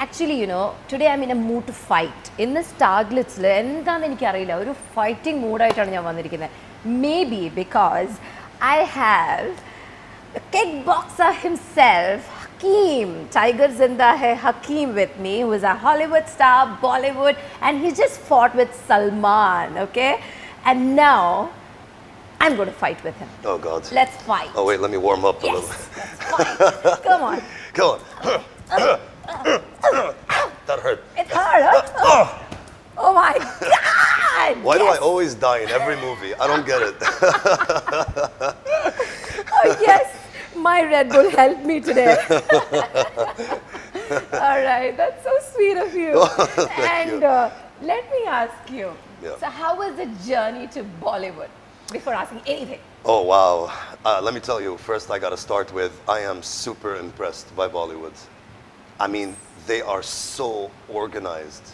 Actually, you know, today I'm in a mood to fight. In the Glitz, a fighting mood. Maybe because I have the kickboxer himself, Hakeem. Tiger Zinda hai Hakeem with me, who is a Hollywood star, Bollywood, and he just fought with Salman, okay? And now I'm going to fight with him. Oh God. Let's fight. Oh wait, let me warm up a little. Let's fight. Come on. Go on. That hurt. It hurt, huh? Oh my God! Why do I always die in every movie? I don't get it. Oh yes, my Red Bull helped me today. All right, that's so sweet of you. And let me ask you, so how was the journey to Bollywood? Before asking anything. Oh wow, let me tell you, first I got to start with, I am super impressed by Bollywood. I mean, they are so organized.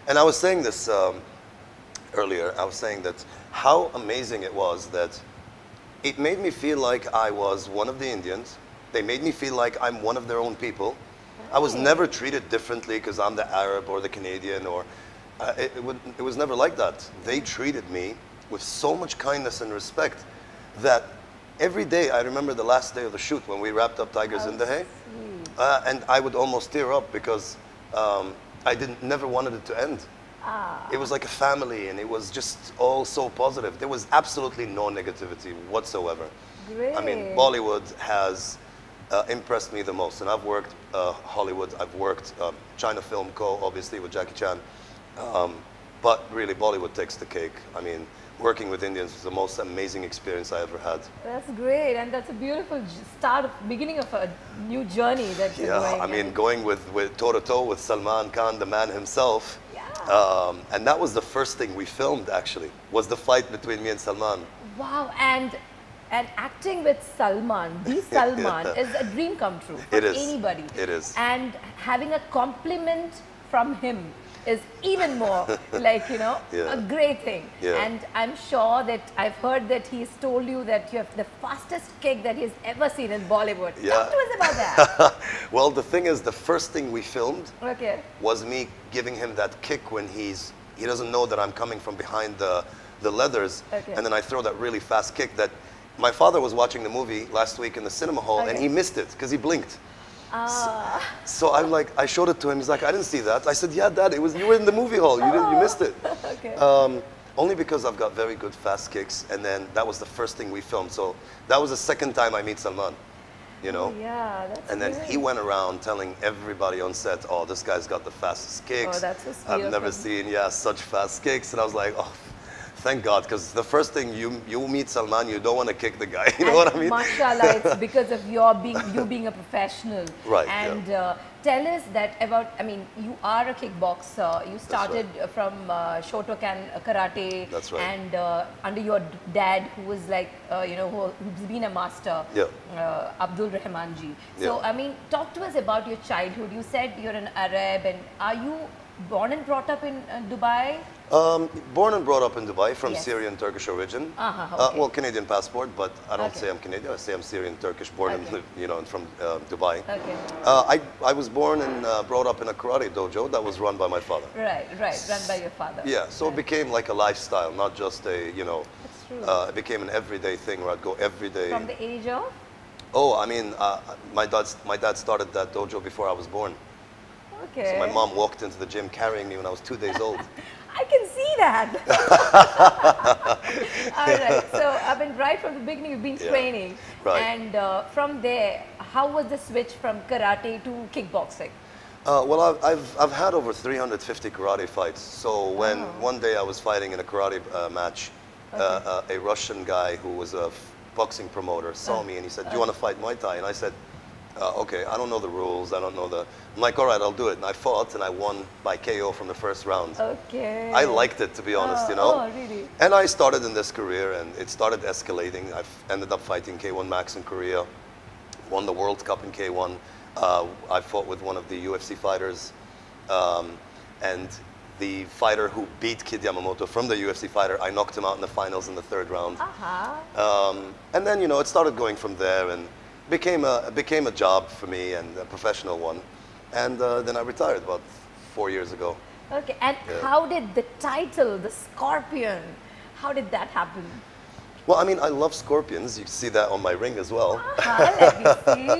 And I was saying this earlier, I was saying that how amazing it was that it made me feel like I was one of the Indians. They made me feel like I'm one of their own people. I was never treated differently because I'm the Arab or the Canadian, or it was never like that. They treated me with so much kindness and respect that every day, I remember the last day of the shoot when we wrapped up Tiger Zinda Hai, and I would almost tear up because I never wanted it to end. It was like a family, and it was just all so positive. There was absolutely no negativity whatsoever. Great. I mean, Bollywood has impressed me the most, and I've worked Hollywood, I've worked China Film Co., obviously, with Jackie Chan, but really Bollywood takes the cake. I mean, working with Indians was the most amazing experience I ever had. That's great, and that's a beautiful beginning of a new journey that you're going. Yeah, I mean, going with toe-to-toe with Salman Khan, the man himself. Yeah. And that was the first thing we filmed, actually, was the fight between me and Salman. Wow, and acting with Salman, the Salman, is a dream come true for anybody. It is. And having a compliment from him is even more like, you know, a great thing. Yeah. And I'm sure that I've heard that he's told you that you have the fastest kick that he's ever seen in Bollywood. Yeah. Talk to us about that. Well, the thing is, the first thing we filmed was me giving him that kick when he doesn't know that I'm coming from behind the leathers. And then I throw that really fast kick that my father was watching the movie last week in the cinema hall, and he missed it because he blinked. So I'm like, I showed it to him. He's like, I didn't see that. I said, yeah, Dad, you were in the movie hall. You missed it. Only because I've got very good fast kicks, and then that was the first thing we filmed. So that was the second time I meet Salman, you know. Yeah, that's and then he went around telling everybody on set, oh, this guy's got the fastest kicks. Oh, that's so sweet. I've never seen such fast kicks. And I was like, oh, thank God, because the first thing you meet Salman, you don't want to kick the guy. You know what I mean? Mashallah, it's because of you being a professional. Right. And tell us that about. I mean, you are a kickboxer. You started from Shotokan karate. That's right. And under your dad, who was like, you know, who's been a master. Yeah. Abdul Rahmanji. So I mean, talk to us about your childhood. You said you're an Arab, and are you born and brought up in Dubai? Born and brought up in Dubai from Syrian Turkish origin. Well, Canadian passport, but I don't say I'm Canadian. I say I'm Syrian Turkish, born in, you know, from Dubai. I was born and brought up in a karate dojo that was run by my father. Right, run by your father. Yeah, so it became like a lifestyle, not just a, you know, it became an everyday thing where I'd go every day. From the age of? Oh, I mean, my dad started that dojo before I was born. Okay. So my mom walked into the gym carrying me when I was 2 days old. I can see that. All right. So I mean, right from the beginning, you've been training, and from there, how was the switch from karate to kickboxing? Well, I've had over 350 karate fights. So when one day I was fighting in a karate match, a Russian guy who was a boxing promoter saw me and he said, "Do you want to fight Muay Thai?" And I said, okay, I don't know the rules. I don't know I'm like, all right, I'll do it. And I fought, and I won by KO from the first round. Okay. I liked it, to be honest, you know. Oh, really? And I started in this career, and it started escalating. I ended up fighting K1 Max in Korea, won the World Cup in K1. I fought with one of the UFC fighters, and the fighter who beat Kid Yamamoto from the UFC fighter, I knocked him out in the finals in the third round. And then, you know, it started going from there, and became a job for me, and a professional one. And then I retired about 4 years ago. Okay, and how did the title, the Scorpion, how did that happen? Well, I mean, I love scorpions. You see that on my ring as well. Let me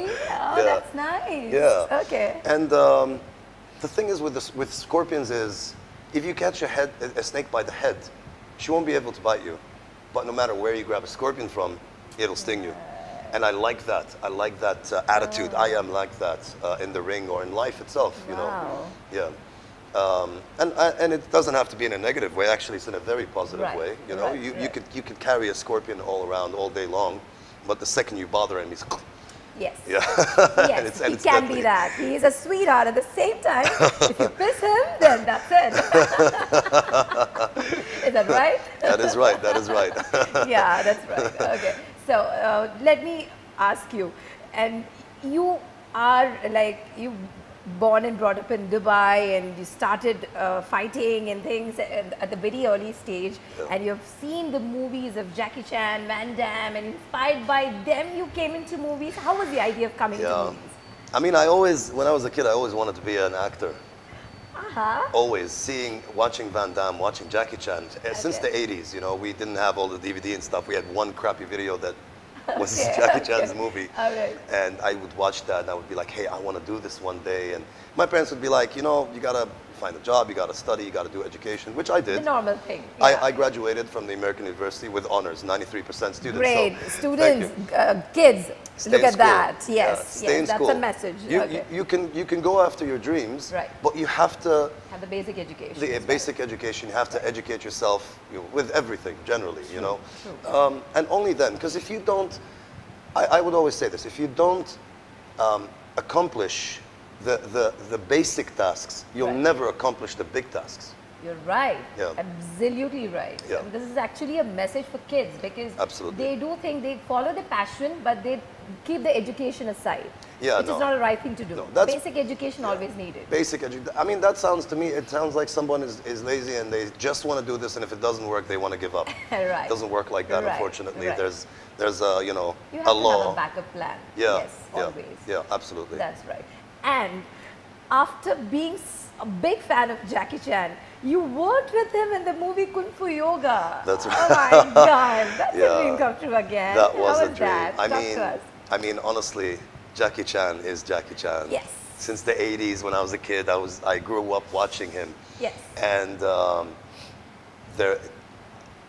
see. Oh, that's nice. Yeah. Okay. And the thing is with scorpions is, if you catch a snake by the head, she won't be able to bite you. But no matter where you grab a scorpion from, it'll sting you. And I like that. I like that attitude. I am like that in the ring or in life itself, you know. Yeah. And it doesn't have to be in a negative way. Actually, it's in a very positive way. You know, you could carry a scorpion all around all day long, but the second you bother him, he's yes. Yeah. Yes, he can be that. He is a sweetheart. At the same time, if you piss him, then that's it. Is that right? That is right. That is right. Yeah, that's right. Okay. So let me ask you, and you are like, you born and brought up in Dubai, and you started fighting and things at the very early stage, and you've seen the movies of Jackie Chan, Van Damme, and inspired by them you came into movies. How was the idea of coming into movies? I mean, when I was a kid, I always wanted to be an actor. Always watching Van Damme, watching Jackie Chan. Since the 80s, you know, we didn't have all the DVD and stuff. We had one crappy video that was Jackie Chan's movie. And I would watch that and I would be like, hey, I want to do this one day. And my parents would be like, you know, you got to find a job, you got to study, you got to do education, which I did. The normal thing. I graduated from the American University with honors, 93% students. Great. So, students, kids, look at that. Yes, yes, that's a message. You can go after your dreams, but you have to have the basic education. The basic education. You have to educate yourself with everything generally, you know, and only then. Because if you don't, I would always say this: if you don't accomplish the basic tasks, you'll never accomplish the big tasks. You're right. Absolutely right. And this is actually a message for kids, because they do think they follow the passion, but they keep the education aside. Which is not a right thing to do. Basic education always needed. Basic education. I mean, that sounds to me, it sounds like someone is lazy and they just want to do this, and if it doesn't work, they want to give up. It doesn't work like that, unfortunately. There's a, you know, you have a to law. have a backup plan. Yes, always. Yeah, absolutely. That's right. And after being a big fan of Jackie Chan, you worked with him in the movie Kung Fu Yoga. That's right. Oh my God, that's a dream come true again. That was How a dream. Talk to us. I mean, honestly, Jackie Chan is Jackie Chan. Yes. Since the 80s, when I was a kid, I grew up watching him. Yes. And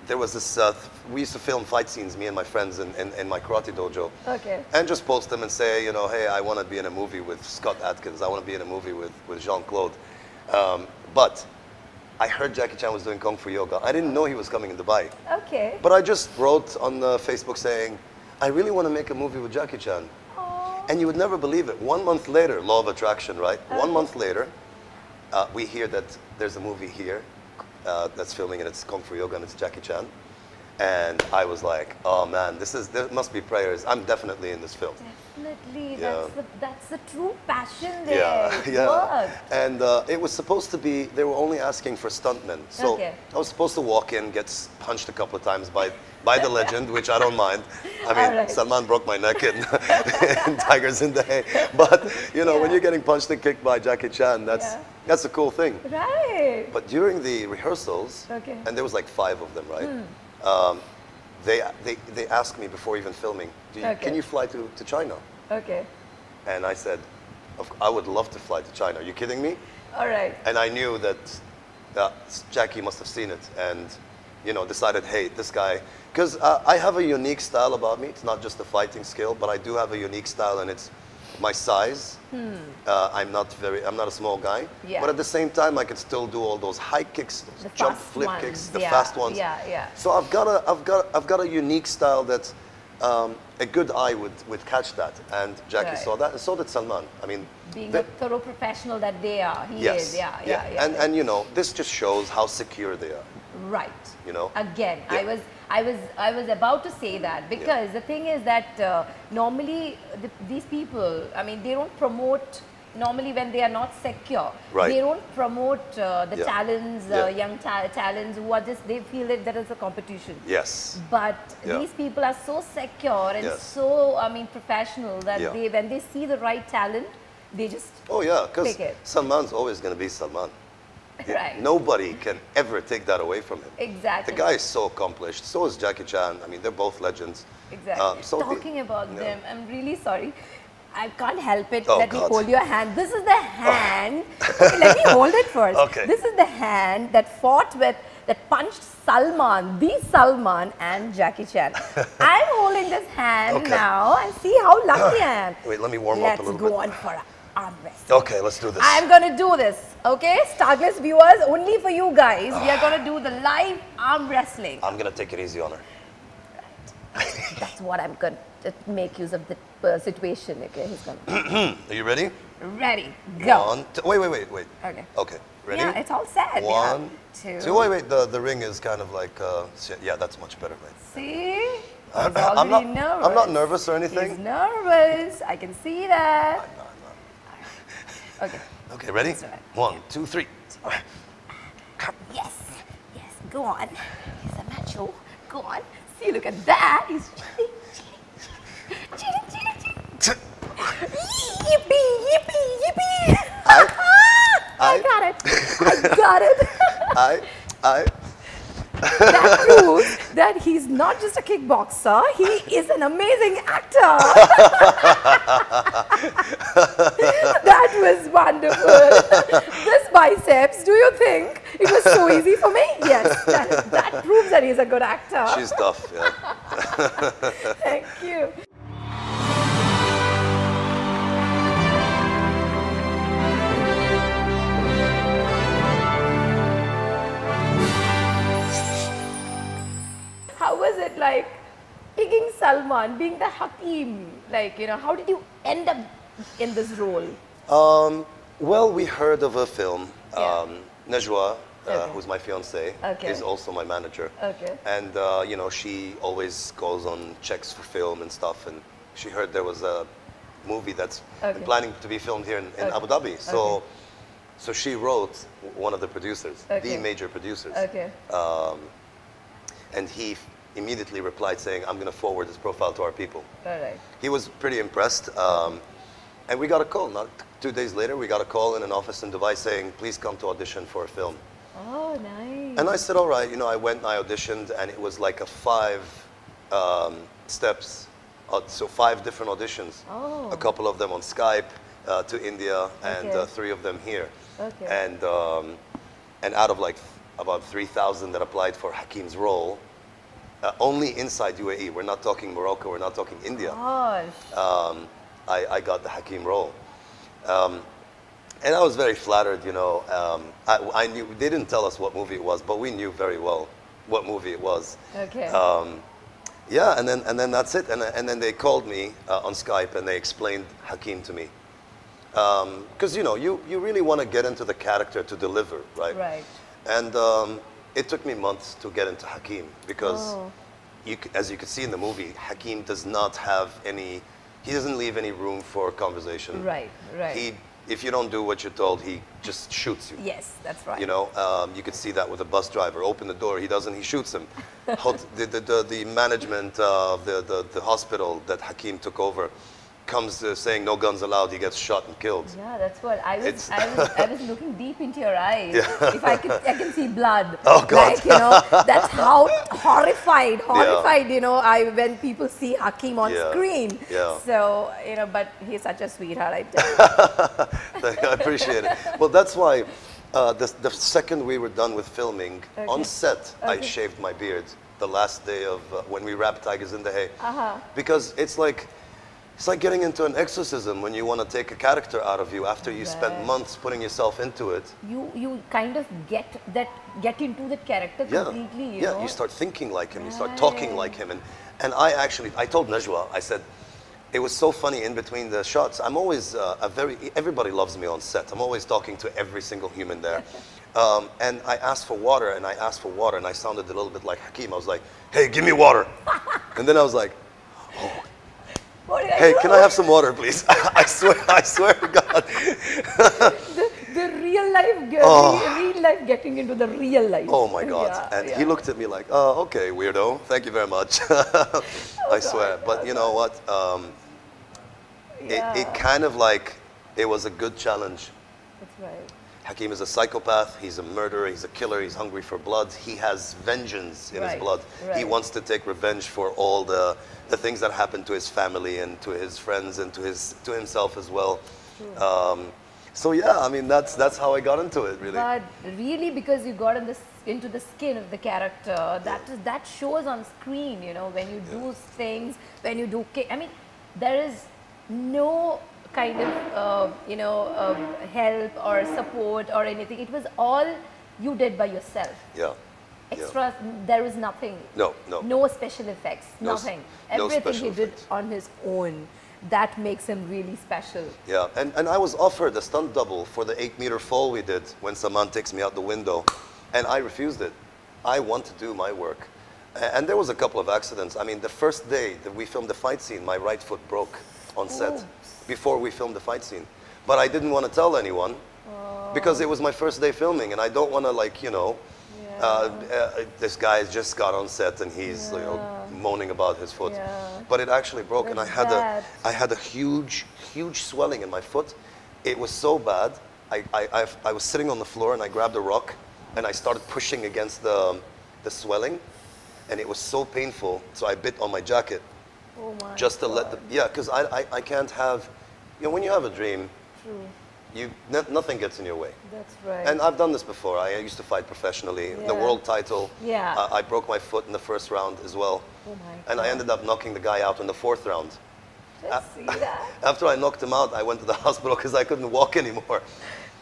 there was this, we used to film fight scenes, me and my friends in my karate dojo. And just post them and say, you know, hey, I want to be in a movie with Scott Adkins. I want to be in a movie with Jean-Claude. But I heard Jackie Chan was doing Kung Fu Yoga. I didn't know he was coming in Dubai. But I just wrote on Facebook saying, I really want to make a movie with Jackie Chan. And you would never believe it. 1 month later, law of attraction, right? 1 month later, we hear that there's a movie here that's filming, and it's Kung Fu Yoga, and it's Jackie Chan. And I was like, oh man, there must be prayers. I'm definitely in this film. Definitely, that's the true passion there. And it was supposed to be, they were only asking for stuntmen. So I was supposed to walk in, get punched a couple of times by the legend, which I don't mind. I mean, Salman broke my neck in Tigers in the Hay. But, you know, when you're getting punched and kicked by Jackie Chan, that's a cool thing. But during the rehearsals, and there was like 5 of them, right? They asked me before even filming, can you fly to China? And I said, I would love to fly to China. Are you kidding me? And I knew that Jackie must have seen it and, you know, decided, hey, this guy, because I have a unique style about me. It's not just the fighting skill, but I do have a unique style, and it's my size. I'm not a small guy, but at the same time, I can still do all those high kicks, jump flip kicks, the fast ones. So I've got a unique style that a good eye would catch that, and Jackie saw that, and so did Salman. I mean, being a thorough professional that they are, he is. And you know, this just shows how secure they are. You know. Again, I was about to say that, because the thing is that normally these people, I mean, they don't promote. Normally, when they are not secure, they don't promote the talents, young talents who are just, they feel that there is a competition. But these people are so secure and so, I mean, professional that they, when they see the right talent, they just Oh yeah, because take it. Salman's always going to be Salman. Right. Nobody can ever take that away from him. Exactly. The guy is so accomplished. So is Jackie Chan. I mean, they're both legends. Exactly. So Talking about them, I'm really sorry. I can't help it. Oh, Let me God. hold your hand. This is the hand. Okay, let me hold it first. Okay. This is the hand that punched Salman, the Salman, and Jackie Chan. I'm holding this hand Okay. now and see how lucky I am. Wait, let me warm up a little Let's bit. go on for arm wrestling. Okay, let's do this. I'm gonna do this, okay? Stargless viewers, only for you guys. We are gonna do the live arm wrestling. I'm going to take it easy on her. That's what I'm gonna make use of the situation, okay? He's gonna. Are you ready? Ready, go. Wait. Okay. Okay, ready? Yeah, it's all set. One, yeah. two. Wait. The ring is kind of like, yeah, that's much better, right? See? I'm He's already not, nervous. I'm not nervous or anything. He's nervous. I can see that. I'm not. Okay. Okay, ready? That's right. 1, 2, 3. Yes. Yes. Go on. He's a macho. Go on. See, look at that. He's cheating. Cheating. Yippee! Yippee! Yippee! I got it. I got it. That proves that he's not just a kickboxer, he is an amazing actor. That was wonderful. This biceps, do you think it was so easy for me? Yes, that proves that he's a good actor. She's tough, yeah. Thank you. How was it like picking Salman, being the Hakim? Like, how did you end up in this role? Well, we heard of a film. Yeah. Najwa, Okay. who's my fiancée, Okay. is also my manager. Okay. And, she always goes on checks for film and stuff. And she heard there was a movie that's Okay. planning to be filmed here in Okay. Abu Dhabi. So, Okay. so she wrote one of the producers, Okay. the major producers. Okay. And he immediately replied saying, I'm going to forward his profile to our people. All right. He was pretty impressed. And we got a call. Not 2 days later, we got a call in an office in Dubai saying, please come to audition for a film. Oh, nice. And I said, all right. I went and I auditioned, and it was like a 5 steps. So 5 different auditions. Oh. A couple of them on Skype to India, and Okay. 3 of them here. Okay. And out of like about 3,000 that applied for Hakim's role, only inside UAE. We're not talking Morocco. We're not talking India. Gosh. I got the Hakim role. And I was very flattered, I knew, they didn't tell us what movie it was, but we knew very well what movie it was. Okay. Yeah, and then that's it. And then they called me on Skype and they explained Hakim to me. Because, you really want to get into the character to deliver, right? Right. And it took me months to get into Hakim because, as you could see in the movie, Hakim does not have he doesn't leave any room for conversation. Right, right. If you don't do what you're told, he just shoots you. Yes, that's right. You could see that with a bus driver. Open the door, he doesn't, he shoots him. The management of the hospital that Hakim took over comes saying no guns allowed, he gets shot and killed. Yeah, that's what I was looking deep into your eyes. Yeah. If I can see blood. Oh God. Like, that's how horrified, when people see Hakim on screen. Yeah. So, but he's such a sweetheart, I tell you. I appreciate it. Well, that's why the second we were done with filming, on set, I shaved my beard the last day of when we wrapped Tigers in the Hay. Because it's like getting into an exorcism when you want to take a character out of you after you spent months putting yourself into it. You kind of get into that character completely. You start thinking like him, you start talking like him, and I told Najwa, I said, it was so funny in between the shots. I'm always everybody loves me on set. I'm always talking to every single human there. And I asked for water, and I sounded a little bit like Hakim. I was like, hey, give me water. And then I was like, oh. Hey, can I have some water, please? I swear to God. the real life getting into the real life. Oh my God. And he looked at me like, oh, okay, weirdo. Thank you very much. I swear. But you know what? It kind of like, It was a good challenge. That's right. Hakeem is a psychopath, he's a murderer, he's a killer, he's hungry for blood. He has vengeance in his blood. He wants to take revenge for all the things that happened to his family and to his friends and to himself as well. So yeah, I mean, that's how I got into it, really. But really, because you got into the skin of the character, that shows on screen, you know, when you do things, when you do I mean, there is no kind of, you know, help or support or anything. It was all you did by yourself. Yeah. Extra, there was nothing. No. No special effects, nothing. Everything he did on his own. That makes him really special. Yeah, and I was offered a stunt double for the 8-meter fall we did when Saman takes me out the window, and I refused it. I want to do my work. And there was a couple of accidents. I mean, the first day that we filmed the fight scene, my right foot broke on set before we filmed the fight scene. But I didn't want to tell anyone because it was my first day filming, and I don't want to, like, you know, this guy just got on set and he's you know, moaning about his foot. But it actually broke, and I had a huge swelling in my foot. It was so bad. I was sitting on the floor and I grabbed a rock and I started pushing against the swelling, and it was so painful. So I bit on my jacket just to let the because I can't have, you know, when you have a dream. Nothing gets in your way. That's right. And I've done this before. I used to fight professionally. The world title. I broke my foot in the first round as well. And I ended up knocking the guy out in the 4th round. Just see that. After I knocked him out, I went to the hospital because I couldn't walk anymore.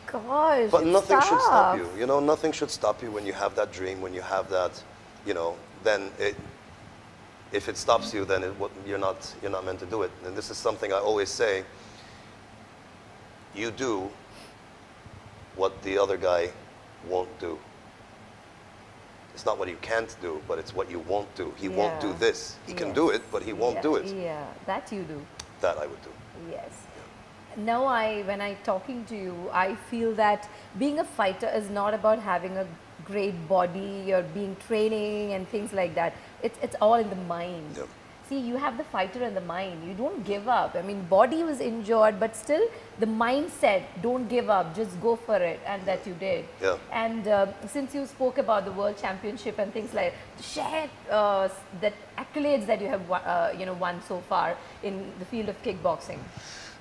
Gosh, but nothing should stop you. You know, nothing should stop you when you have that dream, when you have that, you know, then if it stops you, then you're not meant to do it. And this is something I always say. You do what the other guy won't do. It's not what you can't do, but it's what you won't do. He won't do this. He can do it, but he won't do it. Yeah, that you do. That I would do. Yes. Now when I'm talking to you, I feel that being a fighter is not about having a great body or being training and things like that. It's all in the mind. Yep. See, you have the fighter in the mind. You don't give up. I mean, body was injured, but still the mindset, don't give up, just go for it, and that you did. Yeah. And since you spoke about the World Championship and things like that, share the accolades that you have won so far in the field of kickboxing.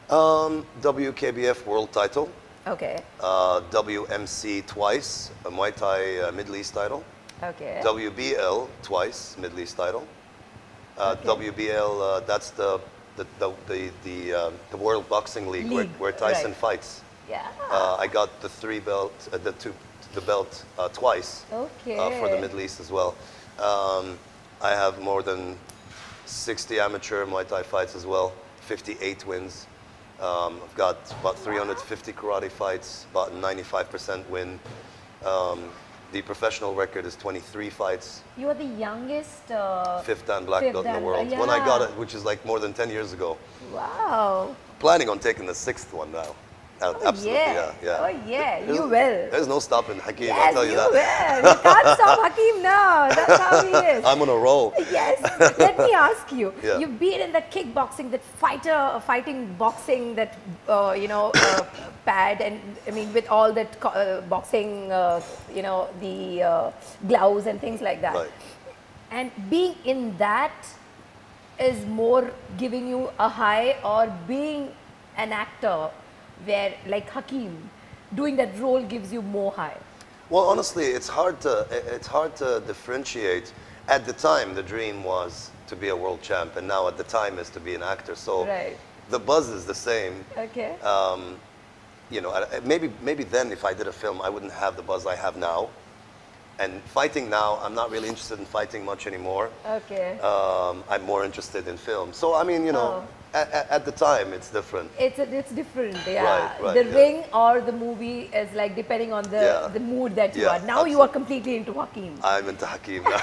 WKBF World title. Okay. WMC twice, a Muay Thai Middle East title. Okay. WBL twice, Middle East title. WBL, that's the World Boxing League. Where Tyson fights. Yeah. I got the 3 belt, the belt twice. Okay. For the Middle East as well. I have more than 60 amateur Muay Thai fights as well. 58 wins. I've got about 350 karate fights, about 95% win. The professional record is 23 fights. You are the youngest 5th Dan black belt in the world. When I got it, which is like more than 10 years ago. Wow. Planning on taking the 6th one now. Absolutely, yeah. Oh yeah, you will. There's no stopping Hakeem, yes, I'll tell you that. Will. You can't stop Hakeem now. That's how he is. I'm on a roll. Yes. Let me ask you. You've been in the kickboxing, that fighting boxing, that pad, and I mean with all that boxing, the gloves and things like that. Right. And being in that is more giving you a high, or being an actor where, like Hakeem, doing that role gives you more high? Well, honestly, it's hard to differentiate. At the time, the dream was to be a world champ, and now at the time is to be an actor. So the buzz is the same. Okay. You know, maybe then if I did a film, I wouldn't have the buzz I have now. And fighting now, I'm not really interested in fighting much anymore. Okay. I'm more interested in film. So I mean, you know. At the time, it's different. It's different, yeah. Right, the ring or the movie is like depending on the mood that you are. Now you are completely into Hakeem. I'm into Hakeem now.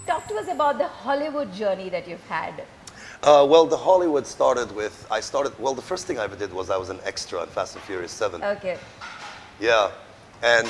Talk to us about the Hollywood journey that you've had. Well, the Hollywood started with, well, the first thing I ever did was I was an extra in Fast and Furious 7. Okay. Yeah. And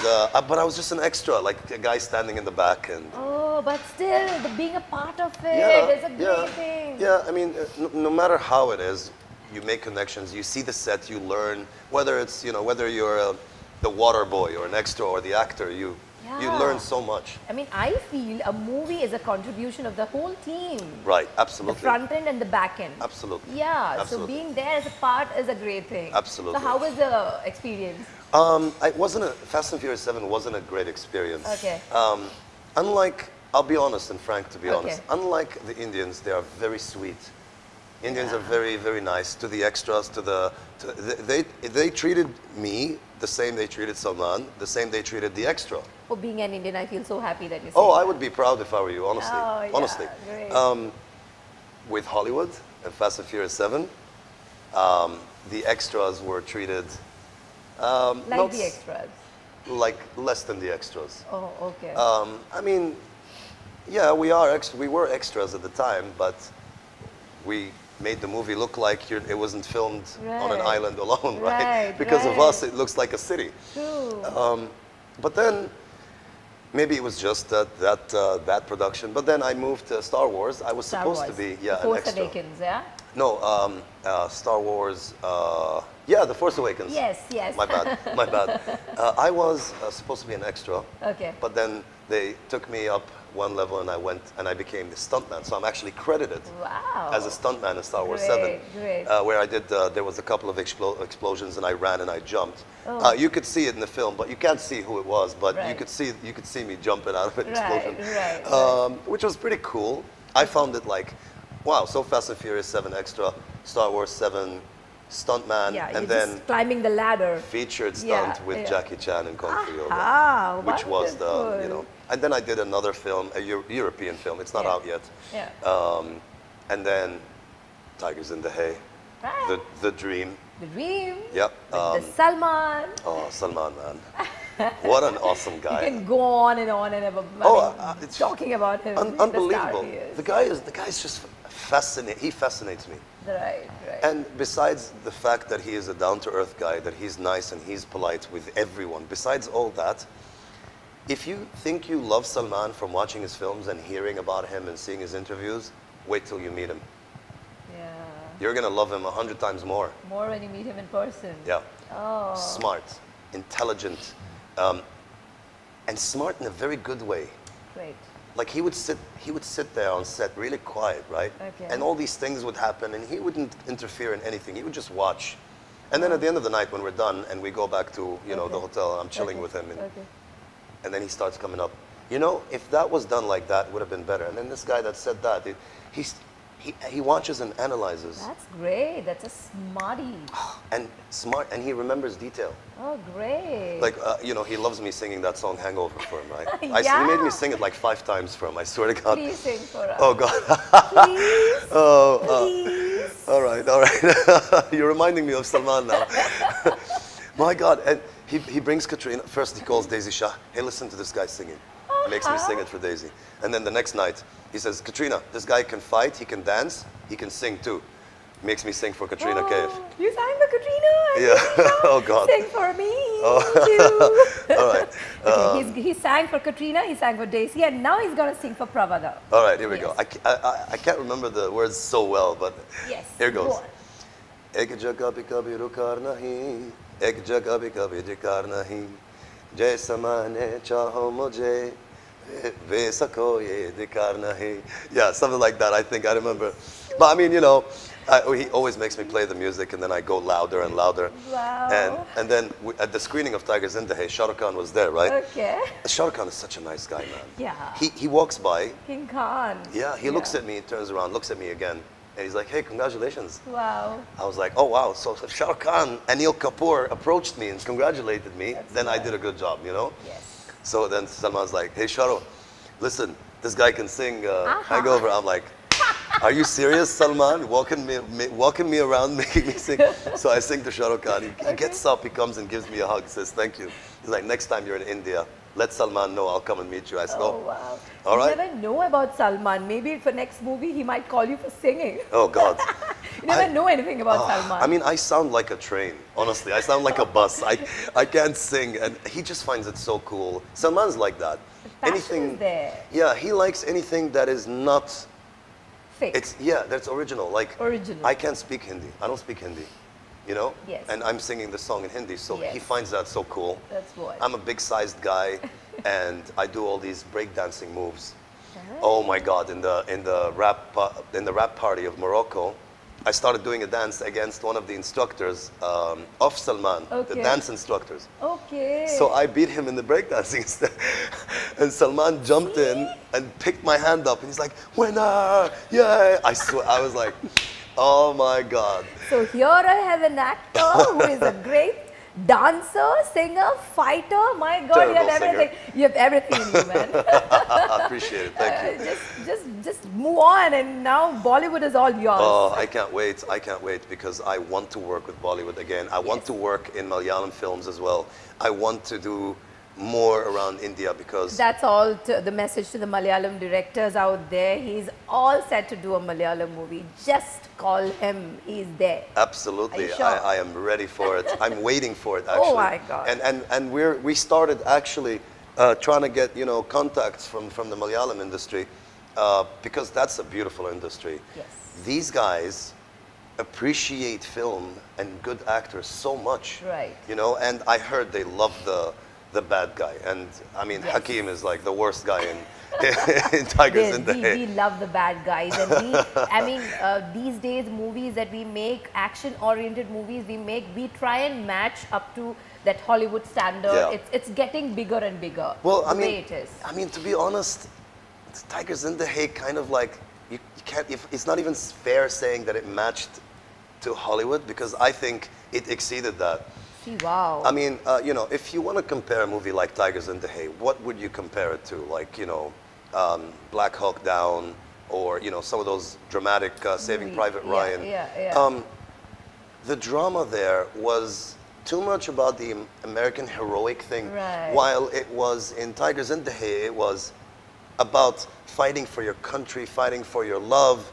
but I was just an extra, like a guy standing in the back. And Oh, but still, being a part of it is a great thing. Yeah, I mean, no matter how it is, you make connections. You see the set, you learn. Whether it's whether you're the water boy or an extra or the actor, you learn so much. I mean, I feel a movie is a contribution of the whole team. Right, absolutely. The front end and the back end. Absolutely. Yeah, Absolutely. so being there as a part is a great thing. Absolutely. So how was the experience? Fast and Furious 7 wasn't a great experience. Okay. Unlike, I'll be honest and frank to be honest, unlike the Indians, they are very sweet. Indians are very, very nice to the extras, they treated me the same they treated Salman, the same they treated the extra. For being an Indian, I feel so happy that you said Oh, I would be proud if I were you, honestly. Oh, yeah, honestly. great. With Hollywood and Fast and Furious 7, the extras were treated like the extras. like less than the extras. Oh, okay. I mean, yeah, we were extras at the time, but we made the movie look like it wasn't filmed on an island alone, right? Because of us, it looks like a city. True. But then, maybe it was just that production. But then I moved to Star Wars. I was supposed to be an Force extra. Awakens, yeah? No, Star Wars. Yeah, The Force Awakens. Yes, yes. My bad, my bad. I was supposed to be an extra. Okay. But then they took me up one level and I went and I became the stuntman. So I'm actually credited as a stuntman in Star Wars 7. Great. Where I did, there was a couple of explosions and I ran and I jumped. Oh. You could see it in the film, but you can't see who it was. But you could see me jumping out of an explosion, which was pretty cool. I found it like, wow, so Fast and Furious 7 extra, Star Wars 7 stuntman, and then just climbing the ladder. Featured stunt with Jackie Chan and Kung Fu Yoga, which was the and then I did another film, a European film. It's not out yet. Yeah. And then Tigers in the Hay, the Dream. The Dream. Yep. The Salman. Oh, Salman, man. What an awesome guy. You can go on and on and on. Talking about him. Unbelievable. The guy's just fascinating. He fascinates me. Right. And besides the fact that he is a down-to-earth guy, that he's nice and he's polite with everyone, besides all that, if you think you love Salman from watching his films and hearing about him and seeing his interviews, wait till you meet him. Yeah. You're going to love him 100 times more. More when you meet him in person. Yeah. Oh. Smart, intelligent, and smart in a very good way. Great. Like he would sit there on set really quiet, right? Okay. And all these things would happen and he wouldn't interfere in anything. He would just watch. And then at the end of the night when we're done and we go back to, the hotel, I'm chilling with him and then he starts coming up. If that was done like that, it would have been better. And then this guy that said that, he watches and analyzes. That's great. That's a smarty. And smart, and he remembers detail. Oh, great. Like, he loves me singing that song Hangover for him, right? Yeah. He made me sing it like 5 times for him, I swear to God. Please sing for us. Oh, God. Please. Please. All right. You're reminding me of Salman now. My God. And he brings Katrina. First, he calls Daisy Shah. Hey, listen to this guy singing. He makes me sing it for Daisy. And then the next night, he says, Katrina, this guy can fight, he can dance, he can sing too. He makes me sing for Katrina Kaif. You sang for Katrina? Yeah. Oh, God. Sing for me, too. All right. Okay, he sang for Katrina, he sang for Daisy, and now he's going to sing for Pravada. All right, here we go. I can't remember the words so well, but here goes. Ek jagah bhi kabhi rukar nahi, ek jagah bhi kabhi jikar nahi, jaisa maine chaho mujhe, ve sako ye dikar nahi. Yeah, something like that, I think I remember. But I mean, he always makes me play the music and then I go louder and louder. Wow. And then at the screening of Tigers in the Hay, Shah Rukh Khan was there, right? Okay. Shah Rukh Khan is such a nice guy, man. Yeah. He walks by. King Khan. Yeah, he looks at me, turns around, looks at me again. And he's like, hey, congratulations. Wow. I was like, oh, wow. So if Shah Rukh Khan, Anil Kapoor approached me and congratulated me, then I did a good job, Yes. So then Salman's like, hey, Shah Rukh, listen, this guy can sing Hangover. I'm like, are you serious, Salman? Walking me around, making me sing. So I sing to Shah Rukh Khan. He gets up, he comes and gives me a hug, says, thank you. He's like, next time you're in India, let Salman know, I'll come and meet you. I said, oh, wow. All right. You never know about Salman. Maybe for next movie, he might call you for singing. Oh, God. You never know anything about Salman. I mean, I sound like a train, honestly. I sound like a bus. I can't sing, and he just finds it so cool. Salman's like that. The passion is there. Yeah, he likes anything that is not Fake. that's original. Like, Original. I can't speak Hindi. I don't speak Hindi, you know? Yes. And I'm singing the song in Hindi, so Yes. he finds that so cool. That's what. I'm a big-sized guy, and I do all these breakdancing moves. Oh my God! In the rap party of Morocco, I started doing a dance against one of the instructors of Salman, the dance instructors. Okay. So I beat him in the breakdancing, and Salman jumped in and picked my hand up, and he's like, "Winner! Yeah!" I swear, I was like, "Oh my God!" So here I have an actor who is a great dancer, singer, fighter. My God, you have Terrible everything. You have everything in you, man. I appreciate it. Thank you. Just move on, and now Bollywood is all yours. Oh, I can't wait. I can't wait because I want to work with Bollywood again. I want to work in Malayalam films as well. I want to do more around India because That's all the message to the Malayalam directors out there. He's all set to do a Malayalam movie. Just call him. He's there. absolutely, Are you sure? I am ready for it. I'm waiting for it actually. Oh my God. And we started actually trying to get contacts from the Malayalam industry because that's a beautiful industry. Yes. These guys appreciate film and good actors so much. Right. And I heard they love the bad guy, and I mean Yes. Hakeem is like the worst guy in Tigers in the we Hay. love the bad guys, and these days movies that we make, action-oriented movies we try and match up to that Hollywood standard. Yeah. It's getting bigger and bigger. Well, the way it is. I mean, to be honest, Tigers in the Hay kind of like you can't. It's not even fair saying that it matched to Hollywood because I think it exceeded that. See, wow. I mean, if you want to compare a movie like Tigers in the Hay, what would you compare it to? Like, Black Hawk Down, or some of those dramatic Saving Private Ryan. Yeah. The drama there was too much about the American heroic thing, Right. while it was in Tigers in the Hay, it was about fighting for your country, fighting for your love,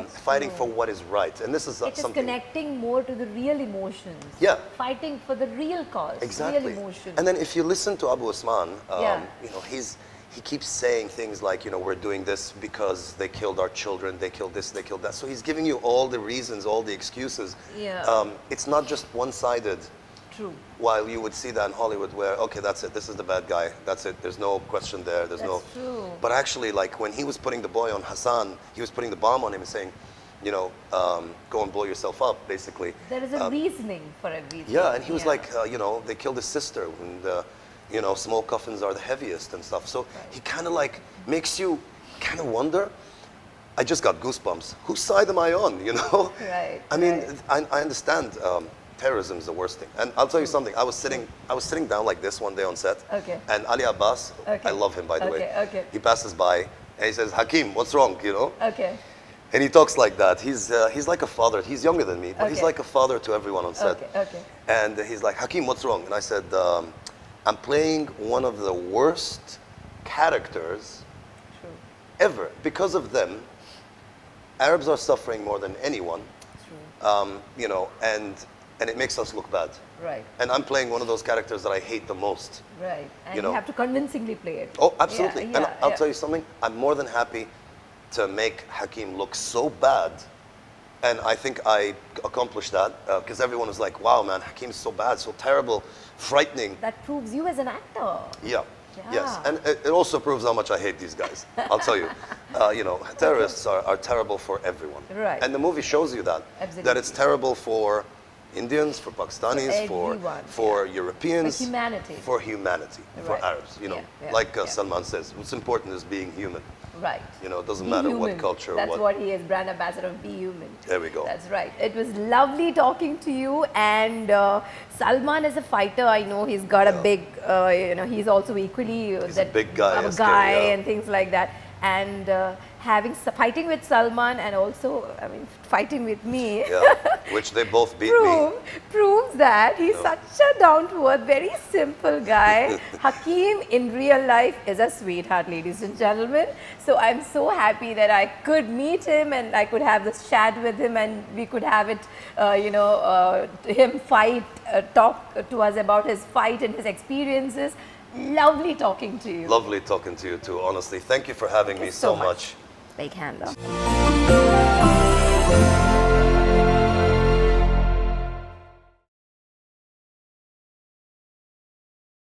fighting true. for what is right. And this is It is something. connecting more to the real emotions. Yeah. Fighting for the real cause. Exactly. Real emotions. And then if you listen to Abu Osman, Yeah. he keeps saying things like, we're doing this because they killed our children, they killed this, they killed that. So he's giving you all the reasons, all the excuses. Yeah. It's not just one-sided. True. While you would see that in Hollywood where, okay, that's it, this is the bad guy, that's it, there's no question there, there's That's true. But actually, like, when he was putting the boy on Hassan, he was putting the bomb on him and saying, go and blow yourself up, basically. There is a reasoning for everything. Yeah, and he was like, they killed his sister, and, small coffins are the heaviest and stuff. So he kind of like makes you kind of wonder. I just got goosebumps. Whose side am I on, Right. I mean, right. I understand terrorism is the worst thing. And I'll tell you something. I was sitting down like this one day on set. Okay. And Ali Abbas, Okay. I love him, by the way. Okay. He passes by and he says, Hakeem, what's wrong, Okay. And he talks like that. He's like a father. He's younger than me, but he's Okay. like a father to everyone on set. Okay. And he's like, Hakeem, what's wrong? And I said, I'm playing one of the worst characters True. ever. Because of them, Arabs are suffering more than anyone, True. and it makes us look bad. Right. And I'm playing one of those characters that I hate the most. Right. And you have to convincingly play it. Oh, absolutely. Yeah, And I'll yeah. tell you something, I'm more than happy to make Hakeem look so bad. And I think I accomplished that because everyone was like, wow, man, Hakeem's so bad, so terrible, frightening. That proves you as an actor. Yeah. Yeah. Yes. And it also proves how much I hate these guys. I'll tell you. Terrorists are terrible for everyone. Right. And the movie shows you that. Absolutely. That it's terrible for Indians, for Pakistanis, everyone, for Europeans. For humanity. For humanity. For Right. Arabs. Yeah, like yeah. Salman says, what's important is being human. Right. It doesn't Be matter human. what culture or That's what he is, brand ambassador of Be Human. There we go. That's right. It was lovely talking to you. And Salman is a fighter. I know he's got a big, he's also equally He's a big guy, a a guy scary, yeah. and things like that. And fighting with Salman and also, fighting with me. Yeah. which they both beat me. Proves that he's such a down-to-earth, very simple guy. Hakeem in real life is a sweetheart, ladies and gentlemen. So I'm so happy that I could meet him and I could have this chat with him and we could have it, him fight, talk to us about his fight and his experiences. Lovely talking to you. Lovely talking to you too, honestly. Thank you for having me so much. Big hand up.